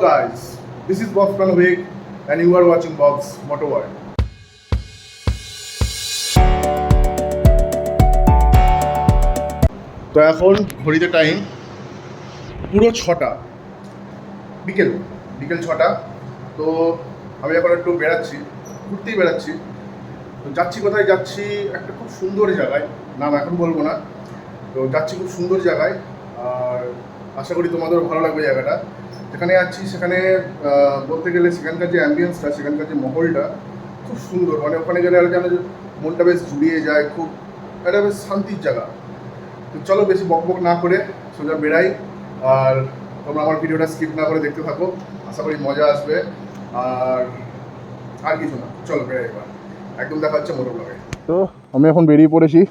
guys, this is Box Panovik and you are watching Box Motorworld. তো এখন ঘড়িতে time পুরো 6টা বিকেল 6টা। তো আমি এখন একটু ঘুরতেই বেড়াচ্ছি। তো যাচ্ছি কোথায় যাচ্ছি, একটা খুব সুন্দর জায়গায়, নাম এখন বলবো না। তো যাচ্ছি খুব সুন্দর জায়গায়, আর আশা করি তোমাদেরও ভালো লাগবে জায়গাটা। যেখানে যাচ্ছি সেখানে বলতে গেলে সেখানকার যে অ্যাম্বিয়েন্সটা, সেখানকার যে মহলটা খুব সুন্দর। মানে ওখানে গেলে যেন মনটা বেশ জুড়িয়ে যায়, খুব একটা বেশ শান্তির জায়গা। তো চলো বেশি বকবক না করে সোজা বেড়াই, আর তোমরা আমার ভিডিওটা স্কিপ না করে দেখতে থাকো, আশা করি মজা আসবে। আর কিছু না, চলো বেড়াই এবার, একদম দেখা হচ্ছে মোটর ব্লগে। তো আমি এখন বেরিয়ে পড়েছি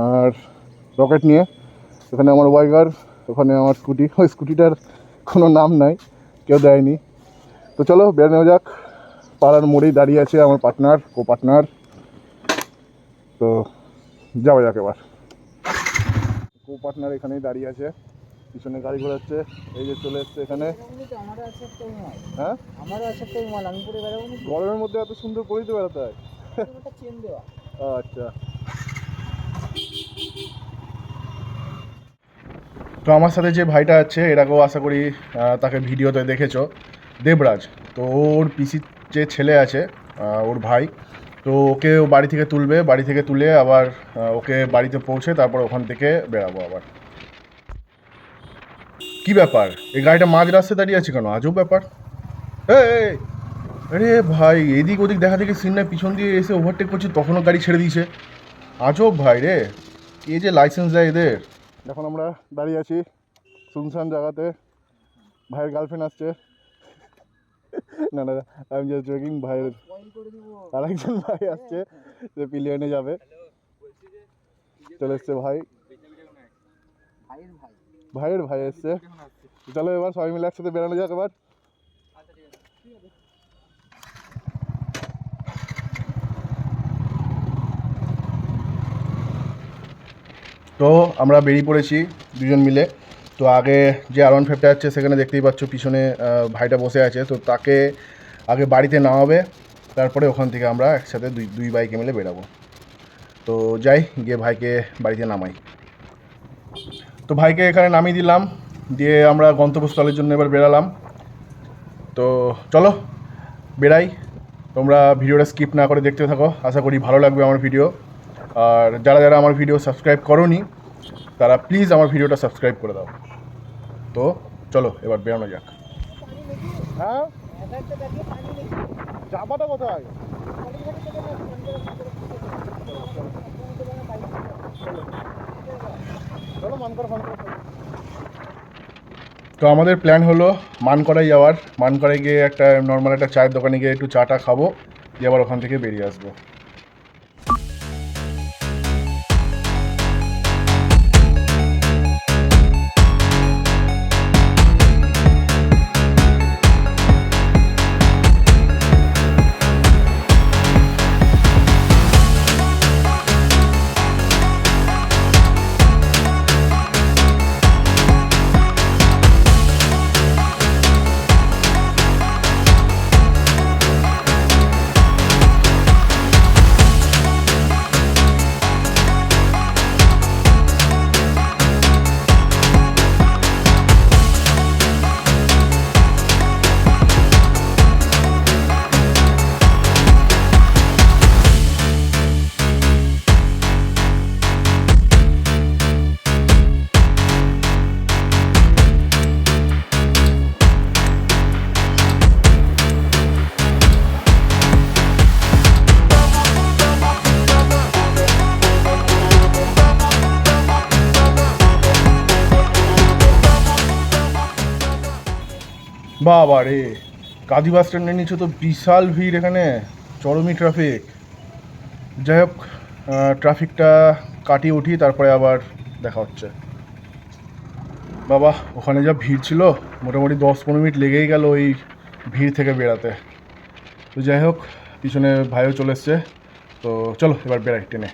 আর রকেট নিয়ে। এখানে আমার ওয়াইগার, ওখানে আমার স্কুটি। ওই স্কুটিটার কোনো নাম নাই, কেউ দেয়নি। তো চলো বেরোনো যাক। পাড়ার মোড়েই দাঁড়িয়ে আছে আমার কো পার্টনার। তো যাওয়া যাক এবার। কো পার্টনার এখানেই দাঁড়িয়ে আছে, পিছনে গাড়ি ঘোরাচ্ছে। এই যে চলে এসছে এখানে। হ্যাঁ, গরমের মধ্যে এত সুন্দর পরিতে বেড়াতে হয়। আচ্ছা, তো আমার সাথে যে ভাইটা আছে, এর আগেও আশা করি তাকে ভিডিওতে দেখেছো, দেবরাজ। তো ওর পিসির যে ছেলে আছে, ওর ভাই, তো ওকে বাড়ি থেকে তুলবে, বাড়ি থেকে তুলে আবার ওকে বাড়িতে পৌঁছে তারপর ওখান থেকে বেরাবো আবার। কি ব্যাপার, এই গাড়িটা মাঝ রাস্তায় দাঁড়িয়ে আছে কেন? আজব ব্যাপার। আরে ভাই, এদিক ওদিক দেখা দেখি সিন নাই, পিছন দিয়ে এসে ওভারটেক করছে, তখনও গাড়ি ছেড়ে দিয়েছে। আজব ভাই রে, কে যে লাইসেন্স দেয় এদের। এখন আমরা দাঁড়িয়ে আছি শুনশান জায়গাতে। ভাইয়ের গার্লফ্রেন্ড আসছে। না না, আমি জাস্ট জোকিং। ভাইয়ের আরেকজন ভাই আসছে, যে পিলিয়নে যাবে। চলে এসছে ভাইয়ের ভাই এসছে। চলো এবার সবাই মিলে একসাথে বেরোনো যাক এবার। তো আমরা বেরিয়ে পড়েছি দুজন মিলে। তো আগে যে R15 আছে সেখানে দেখতেই পাচ্ছ পিছনে ভাইটা বসে আছে। তো তাকে আগে বাড়িতে নামাবে, তারপরে ওখান থেকে আমরা একসাথে দুই বাইকে মিলে বেরাবো। তো যাই, গিয়ে ভাইকে বাড়িতে নামাই। তো ভাইকে এখানে নামিয়ে দিলাম, দিয়ে আমরা গন্তব্যস্থলের জন্য এবার বেরালাম। তো চলো বেরাই। তোমরা ভিডিওটা স্কিপ না করে দেখতে থাকো, আশা করি ভালো লাগবে আমার ভিডিও। আর যারা যারা আমার ভিডিও সাবস্ক্রাইব করোনি, তারা প্লিজ আমার ভিডিওটা সাবস্ক্রাইব করে দাও। তো চলো এবার বেরোনো যাক। হ্যাঁ, চাপাটা কোথায়? চলো তো আমাদের প্ল্যান হলো মানকড়াই যাওয়ার। মানকড়াই গিয়ে একটা নর্মাল একটা চায়ের দোকানে গিয়ে একটু চাটা খাবো, দিয়ে আবার ওখান থেকে বেরিয়ে আসবো। বাবা রে, কাঁদি বাস স্ট্যান্ডের নিচে তো বিশাল ভিড়, এখানে চরমই ট্রাফিক। যাই হোক, ট্রাফিকটা কাটিয়ে উঠি, তারপরে আবার দেখা হচ্ছে। বাবা, ওখানে যা ভিড় ছিল, মোটামুটি 10-15 মিনিট লেগেই গেল ওই ভিড় থেকে বেরাতে। তো যাই হোক, পিছনে ভাইও চলে এসছে। তো চলো এবার বেরাই ট্রেনে।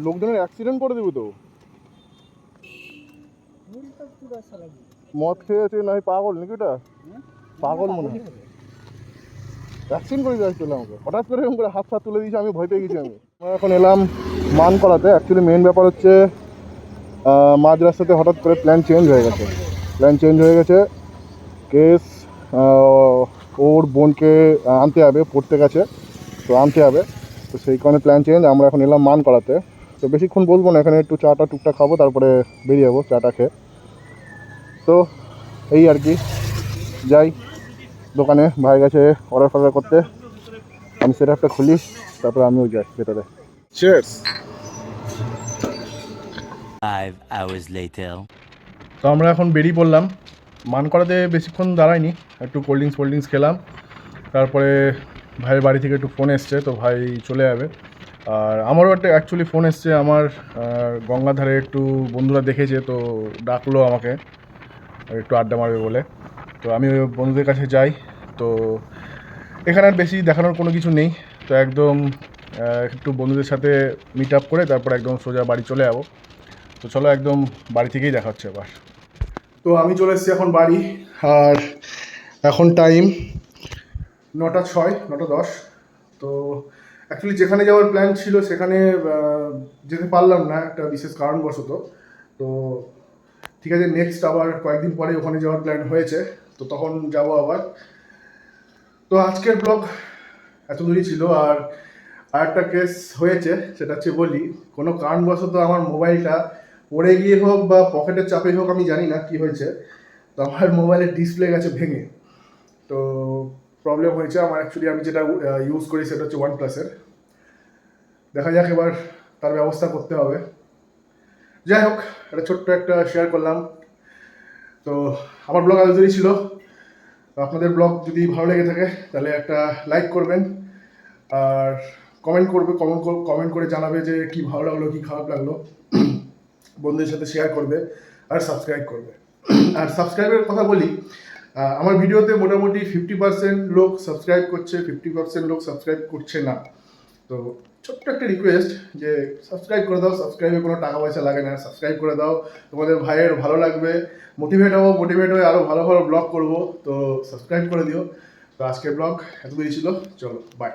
লোকজনের অ্যাক্সিডেন্ট করে দেবো তো। মদ খেয়েছে না পাগল নাকি ওটা? পাগল মনে হয়, ভ্যাকসিন করে দিয়ে আসছিল আমাকে, হঠাৎ করে এরকম করে হাত ফাত তুলে দিয়েছে, আমি ভয় পেয়ে গেছি। আমরা এখন এলাম মান করাতে। অ্যাকচুয়ালি মেন ব্যাপার হচ্ছে মাঝ রাস্তাতে হঠাৎ করে প্ল্যান চেঞ্জ হয়ে গেছে। কেস ওর বোনকে আনতে হবে, পড়তে গেছে তো আনতে হবে, তো সেই কারণে প্ল্যান চেঞ্জ। আমরা এখন এলাম মান করাতে, তো বেশিক্ষণ বলবো না, এখানে একটু চাটা টুকটা খাবো, তারপরে বেরিয়ে যাবো চাটা খেয়ে। তো এই আর কি, যাই দোকানে, ভাই গেছে অর্ডার করতে, আমি সেটা একটা খুলি, তারপরে আমিও যাই ভেতরে। চিয়ার্স। 5 hours later. তো আমরা এখন বেরিয়ে পড়লাম। মান করাতে বেশিক্ষণ দাঁড়াইনি, একটু কোল্ড ড্রিঙ্কস খেলাম, তারপরে ভাইয়ের বাড়ি থেকে একটু ফোন এসছে, তো ভাই চলে যাবে। আর আমারও একটা অ্যাকচুয়ালি ফোন এসছে, আমার গঙ্গাধারে একটু বন্ধুরা দেখেছে, তো ডাকলো আমাকে একটু আড্ডা মারবে বলে। তো আমি ওই বন্ধুদের কাছে যাই। তো এখানে আর বেশি দেখানোর কোনো কিছু নেই, তো একদম একটু বন্ধুদের সাথে মিট আপ করে তারপর একদম সোজা বাড়ি চলে যাবো। তো চলো একদম বাড়ি থেকেই দেখা হচ্ছে এবার। তো আমি চলে এসেছি এখন বাড়ি, আর এখন টাইম 9:06, 9:10। তো অ্যাকচুয়ালি যেখানে যাওয়ার প্ল্যান ছিল সেখানে যেতে পারলাম না একটা বিশেষ কারণবশত। তো ঠিক আছে, নেক্সট আবার কয়েকদিন পরে ওখানে যাওয়ার প্ল্যান হয়েছে, তো তখন যাব আবার। তো আজকের ব্লগ এত দূরই ছিল। আর একটা কেস হয়েছে, সেটা হচ্ছে বলি, কোনো কারণবশত আমার মোবাইলটা পড়ে গিয়ে হোক বা পকেটের চাপে হোক, আমি জানি না কি হয়েছে, তো আমার মোবাইলের ডিসপ্লে গেছে ভেঙে। তো প্রবলেম হয়েছে আমার। অ্যাকচুয়ালি আমি যেটা ইউজ করি সেটা হচ্ছে OnePlus-এর। দেখা যাক এবার তার ব্যবস্থা করতে হবে। যাই হোক, একটা ছোট্ট একটা শেয়ার করলাম। তো আমার ব্লগ আজ ছিল। আপনাদের ব্লগ যদি ভালো লেগে থাকে তাহলে একটা লাইক করবেন, আর কমেন্ট করে জানাবে যে কি ভালো লাগলো কি খারাপ লাগলো। বন্ধুদের সাথে শেয়ার করবে আর সাবস্ক্রাইব করবে। আর সাবস্ক্রাইবের কথা বলি, আমার ভিডিওতে মোটামুটি 50% লোক সাবস্ক্রাইব করছে, 50% লোক সাবস্ক্রাইব করছে না। তো ছোট্ট একটা রিকোয়েস্ট যে সাবস্ক্রাইব করে দাও। সাবস্ক্রাইবে কোনো টাকা পয়সা লাগে না, সাবস্ক্রাইব করে দাও, তোমাদের ভাইয়ের ভালো লাগবে, মোটিভেট হয়ে আরও ভালো ভালো ব্লগ করবো। তো সাবস্ক্রাইব করে দিও। তো আজকের ব্লগ এতদূরই ছিল, চলো বাই।